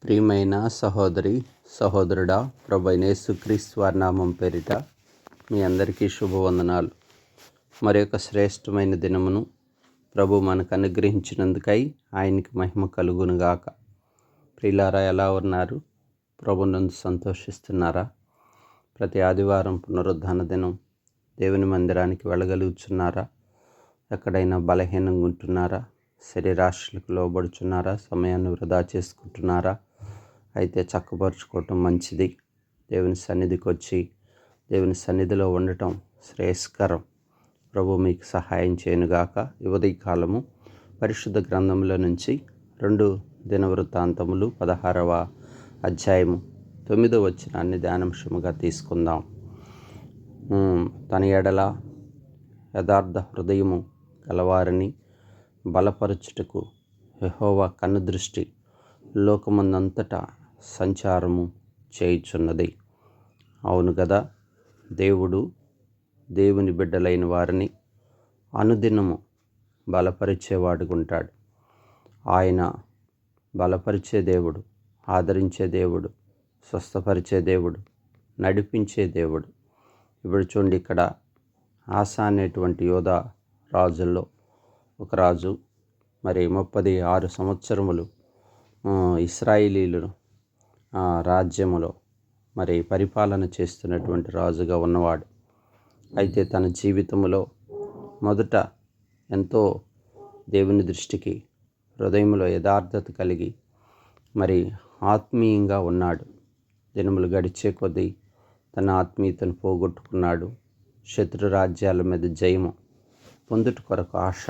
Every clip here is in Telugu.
ప్రియమైన సహోదరి సహోదరుడా, ప్రభు అయిన యేసుక్రీస్తు వారి నామం పేరిట మీ అందరికీ శుభవందనాలు. మరి యొక్క శ్రేష్టమైన దినమును ప్రభు మనకు అనుగ్రహించినందుకై ఆయనకి మహిమ కలుగునుగాక. ప్రియులారా, ఎలా ఉన్నారు? ప్రభునందు సంతోషిస్తున్నారా? ప్రతి ఆదివారం పునరుద్ధాన దినం దేవుని మందిరానికి వెళ్ళగలుగుతున్నారా? ఎక్కడైనా బలహీనంగా ఉంటున్నారా? శరీరాశలకు లోబడుచున్నారా? సమయాన్ని వృధా చేసుకుంటున్నారా? అయితే చక్కపరుచుకోవటం మంచిది. దేవుని సన్నిధికి వచ్చి దేవుని సన్నిధిలో ఉండటం శ్రేయస్కరం. ప్రభు మీకు సహాయం చేయనుగాక. ఉదయ కాలము పరిశుద్ధ గ్రంథంలో నుంచి 2 దినవృత్తాంతములు 16వ అధ్యాయము 9వ వచనాన్ని ధ్యానాంశముగా తీసుకుందాం. తన ఎడల యథార్థ హృదయము గలవారిని బలపరచుటకు యెహోవా కనుదృష్టి లోకమందంతటా సంచారము చేయుచున్నది. అవును కదా, దేవుని బిడ్డలైన వారిని అనుదినము బలపరిచేవాడుగా ఉంటాడు. ఆయన బలపరిచే దేవుడు, ఆదరించే దేవుడు, స్వస్థపరిచే దేవుడు, నడిపించే దేవుడు. ఇప్పుడు చూడండి, ఇక్కడ ఆసా అనేటువంటి యోధా రాజుల్లో ఒక రాజు, మరి 36 సంవత్సరములు ఇశ్రాయేలీయులను రాజ్యములో మరి పరిపాలన చేస్తున్నటువంటి రాజుగా ఉన్నవాడు. అయితే తన జీవితంలో మొదట ఎంతో దేవుని దృష్టికి హృదయంలో యథార్థత కలిగి మరి ఆత్మీయంగా ఉన్నాడు. దినములు గడిచే కొద్దీ తన ఆత్మీయతను పోగొట్టుకున్నాడు. శత్రు రాజ్యాల మీద జయము పొందుట కొరకు ఆశ,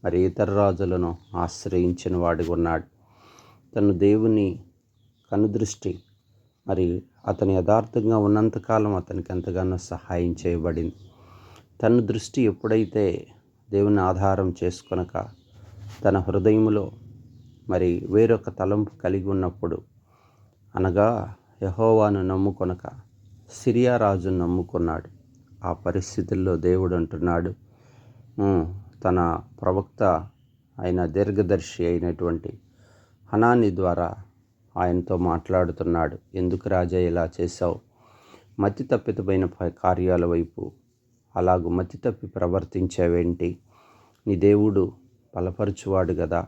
మరి ఇతర రాజులను ఆశ్రయించిన వాడిగా ఉన్నాడు. తను దేవుని కనుదృష్టి మరి అతని యథార్థంగా ఉన్నంతకాలం అతనికి ఎంతగానో సహాయం చేయబడింది. తన దృష్టి ఎప్పుడైతే దేవుని ఆధారం చేసుకొనక తన హృదయంలో మరి వేరొక తలంపు కలిగి ఉన్నప్పుడు, అనగా యెహోవాను నమ్ముకొనక సిరియా రాజును నమ్ముకున్నాడు. ఆ పరిస్థితుల్లో దేవుడు అంటున్నాడు, తన ప్రవక్త అయిన దీర్ఘదర్శి అయినటువంటి హనానీ ద్వారా ఆయనతో మాట్లాడుతున్నాడు. ఎందుకు రాజా ఇలా చేశావు? మతి తప్పితమైన కార్యాల వైపు అలాగూ మతి తప్పి ప్రవర్తించావేంటి? నీ దేవుడు బలపరచువాడు కదా,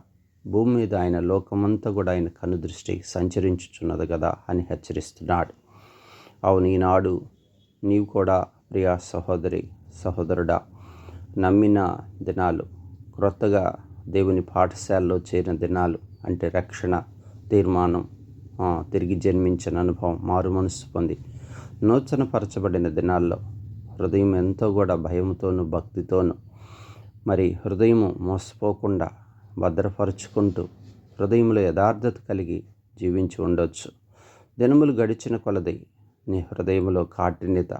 భూమి మీద ఆయన లోకమంతా కూడా ఆయన కనుదృష్టి సంచరించుచున్నది కదా అని హెచ్చరిస్తున్నాడు. అవును, ఈనాడు నీవు కూడా ప్రియా సహోదరి సహోదరుడా, నమ్మిన దినాలు, క్రొత్తగా దేవుని పాఠశాలలో చేరిన దినాలు, అంటే రక్షణ తీర్మానం, తిరిగి జన్మించిన అనుభవం, మారు మనసు పొంది నూతనపరచబడిన దినాల్లో హృదయం ఎంతో కూడా భయంతోనూ భక్తితోనూ మరి హృదయము మోసపోకుండా భద్రపరుచుకుంటూ హృదయంలో యథార్థత కలిగి జీవించి ఉండొచ్చు. దినములు గడిచిన కొలది నీ హృదయంలో కాఠిన్యత,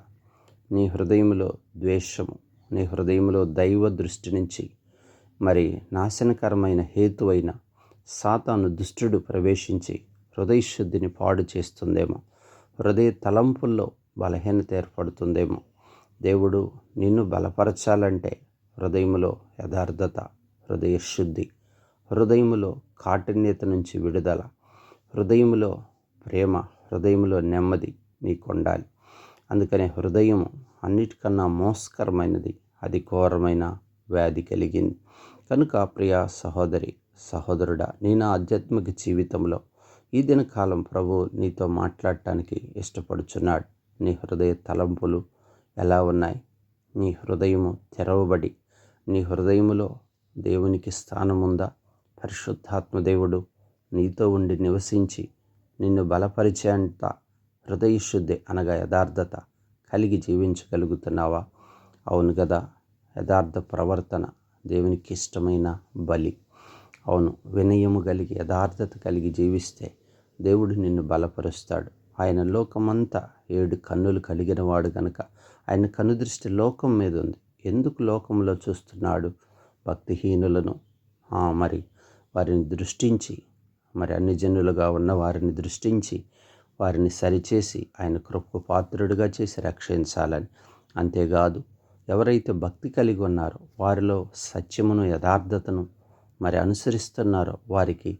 నీ హృదయంలో ద్వేషము, నీ హృదయంలో దైవ దృష్టి నుంచి మరి నాశనకరమైన హేతువైన సాతాను దుష్టుడు ప్రవేశించి హృదయ శుద్ధిని పాడు చేస్తుందేమో, హృదయ తలంపుల్లో బలహీనత ఏర్పడుతుందేమో. దేవుడు నిన్ను బలపరచాలంటే హృదయములో యథార్థత, హృదయ శుద్ధి, హృదయములో కాఠిన్యత నుంచి విడుదల, హృదయములో ప్రేమ, హృదయములో నెమ్మది నీకు ఉండాలి. అందుకనే హృదయం అన్నిటికన్నా మోసకరమైనది, అది ఘోరమైన వ్యాధి కలిగింది. కనుక ప్రియా సహోదరి సహోదరుడా, నీ నా ఆధ్యాత్మిక జీవితంలో ఈ దినకాలం ప్రభు నీతో మాట్లాడటానికి ఇష్టపడుచున్నాడు. నీ హృదయ తలంపులు ఎలా ఉన్నాయి? నీ హృదయము తెరవబడి నీ హృదయములో దేవునికి స్థానం ఉందా? పరిశుద్ధాత్మ దేవుడు నీతో ఉండి నివసించి నిన్ను బలపరిచేంత హృదయ శుద్ధి అనగా యథార్థత కలిగి జీవించగలుగుతున్నావా? అవును కదా, యథార్థ ప్రవర్తన దేవునికి ఇష్టమైన బలి. అవును, వినయము కలిగి యథార్థత కలిగి జీవిస్తే దేవుడు నిన్ను బలపరుస్తాడు. ఆయన లోకమంతా 7 కన్నులు కలిగిన వాడు కనుక ఆయన కనుదృష్టి లోకం మీద ఉంది. ఎందుకు లోకంలో చూస్తున్నాడు? భక్తిహీనులను మరి వారిని దృష్టించి, మరి అన్ని జనులుగా ఉన్న వారిని దృష్టించి వారిని సరిచేసి ఆయన కృపకు పాత్రుడిగా చేసి రక్షించాలని. అంతేకాదు, ఎవరైతే భక్తి కలిగి ఉన్నారో వారిలో సత్యమును యథార్థతను మరి అనుసరిస్తున్నారో వారికి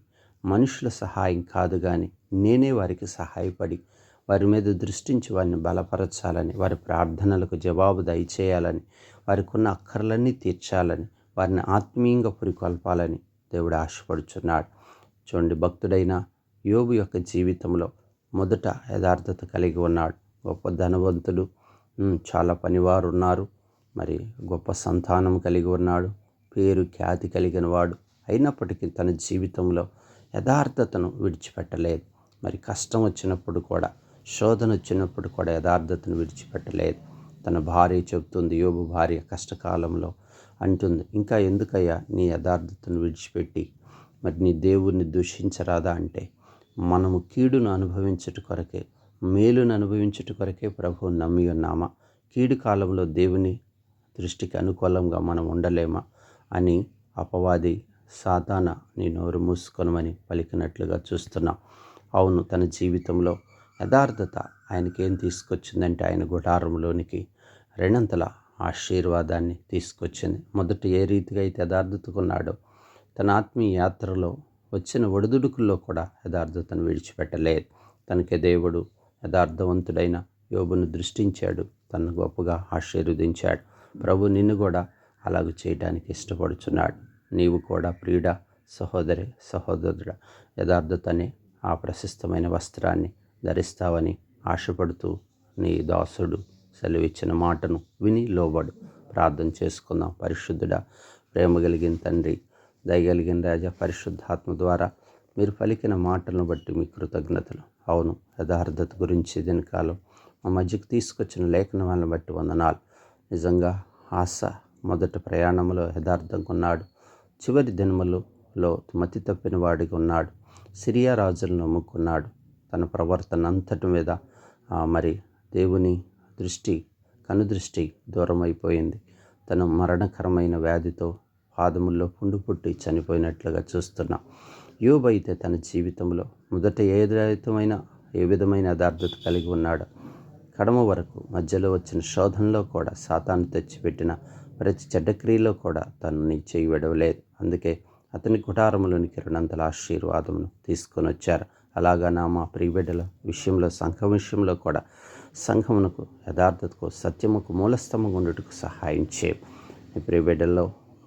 మనుషుల సహాయం కాదు కానీ నేనే వారికి సహాయపడి వారి మీద దృష్టించి వారిని బలపరచాలని, వారి ప్రార్థనలకు జవాబు దయచేయాలని, వారికి ఉన్న అక్కర్లన్నీ తీర్చాలని, వారిని ఆత్మీయంగా పురికొల్పాలని దేవుడు ఆశపడుచున్నాడు. చూడండి, భక్తుడైన యోబు యొక్క జీవితంలో మొదట యథార్థత కలిగి ఉన్నాడు. గొప్ప ధనవంతుడు, చాలా పనివారు ఉన్నారు, మరి గొప్ప సంతానం కలిగి ఉన్నాడు, పేరు ఖ్యాతి కలిగిన వాడు. అయినప్పటికీ తన జీవితంలో యథార్థతను విడిచిపెట్టలేదు. మరి కష్టం వచ్చినప్పుడు కూడా, శోధన వచ్చినప్పుడు కూడా యథార్థతను విడిచిపెట్టలేదు. తన భార్య చెబుతుంది, యోబు భార్య కష్టకాలంలో అంటుంది, ఇంకా ఎందుకయ్యా నీ యథార్థతను విడిచిపెట్టి మరి నీ దేవుణ్ణి దూషించరాదా అంటే, మనము కీడును అనుభవించుట కొరకే, మేలును అనుభవించుట కొరకే ప్రభువుని నమ్మి ఉన్నామా? కీడు కాలంలో దేవుని దృష్టికి అనుకూలంగా మనం ఉండలేమా అని అపవాది సాతాన నీ నోరు మూసుకొనమని పలికినట్లుగా చూస్తున్నాం. అవును, తన జీవితంలో యథార్థత ఆయనకి ఏం తీసుకొచ్చిందంటే, ఆయన గుడారంలోనికి రెండంతల ఆశీర్వాదాన్ని తీసుకొచ్చింది. మొదట ఏ రీతిగా అయితే యథార్థతకున్నాడో, తన ఆత్మీయ యాత్రలో వచ్చిన ఒడిదుడుకుల్లో కూడా యథార్థతను విడిచిపెట్టలేదు. తనకే దేవుడు యథార్థవంతుడైన యోబును దృష్టించాడు, తనను గొప్పగా ఆశీర్వదించాడు. ప్రభు నిన్ను కూడా అలాగ చేయడానికి ఇష్టపడుచున్నాడు. నీవు కూడా ప్రియుడా, సహోదరుడా, యథార్థత అనే ఆ ప్రశస్తమైన వస్త్రాన్ని ధరిస్తావని ఆశపడుతూ నీ దాసుడు సెలవిచ్చిన మాటను విని లోబడు. ప్రార్థన చేసుకుందాం. పరిశుద్ధుడా, ప్రేమ కలిగిన తండ్రి, దయగలిగిన రాజా, పరిశుద్ధాత్మ ద్వారా మీరు పలికిన మాటలను బట్టి మీ కృతజ్ఞతలు. అవును, యథార్థత గురించి దినకాలం మా మధ్యకు తీసుకొచ్చిన లేఖనాలను బట్టి వందనాలు. నిజంగా ఆశ మొదటి ప్రయాణంలో యథార్థంగా ఉన్నాడు, చివరి దినములలో మతి తప్పిన వాడిగా ఉన్నాడు. సిరియా రాజులను నమ్ముకున్నాడు. తన ప్రవర్తన అంతటి మీద మరి దేవుని కనుదృష్టి దూరం అయిపోయింది. తన మరణకరమైన వ్యాధితో పాదముల్లో పుండు పుట్టి చనిపోయినట్లుగా చూస్తున్నాం. యోబు అయితే తన జీవితంలో మొదట ఏ విధమైన యథార్థత కలిగి ఉన్నాడో, కడమ వరకు మధ్యలో వచ్చిన శోధనలో కూడా, సాతాను తెచ్చిపెట్టిన ప్రతి చెడ్డ క్రియలో కూడా తను నీ చేయి విడవలేదు. అందుకే అతని గుడారంలోనికి రెండంతల ఆశీర్వాదమును తీసుకొని వచ్చారు. అలాగా మా ప్రియబిడ్డల విషయంలో, సంఘం విషయంలో కూడా సంఘమునకు యథార్థతకు, సత్యముకు మూలస్తంభంగా ఉండుటకు సహాయం చేయం. మీ ప్రియబిడ్డల్లో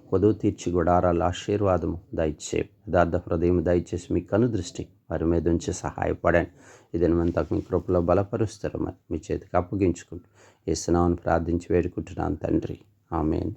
కొదువు తీర్చి గుడారాల ఆశీర్వాదము దయచేయం. యథార్థ హృదయం దయచేసి మీ కనుదృష్టి వారి మీద ఉంచి సహాయపడండి. ఇదనంతా మీ కృపలో బలపరుస్తారమని మీ చేతికి అప్పగించుకుంటూ యేసునామమున ప్రార్థించి వేడుకుంటున్నాను తండ్రి. ఆమేన్.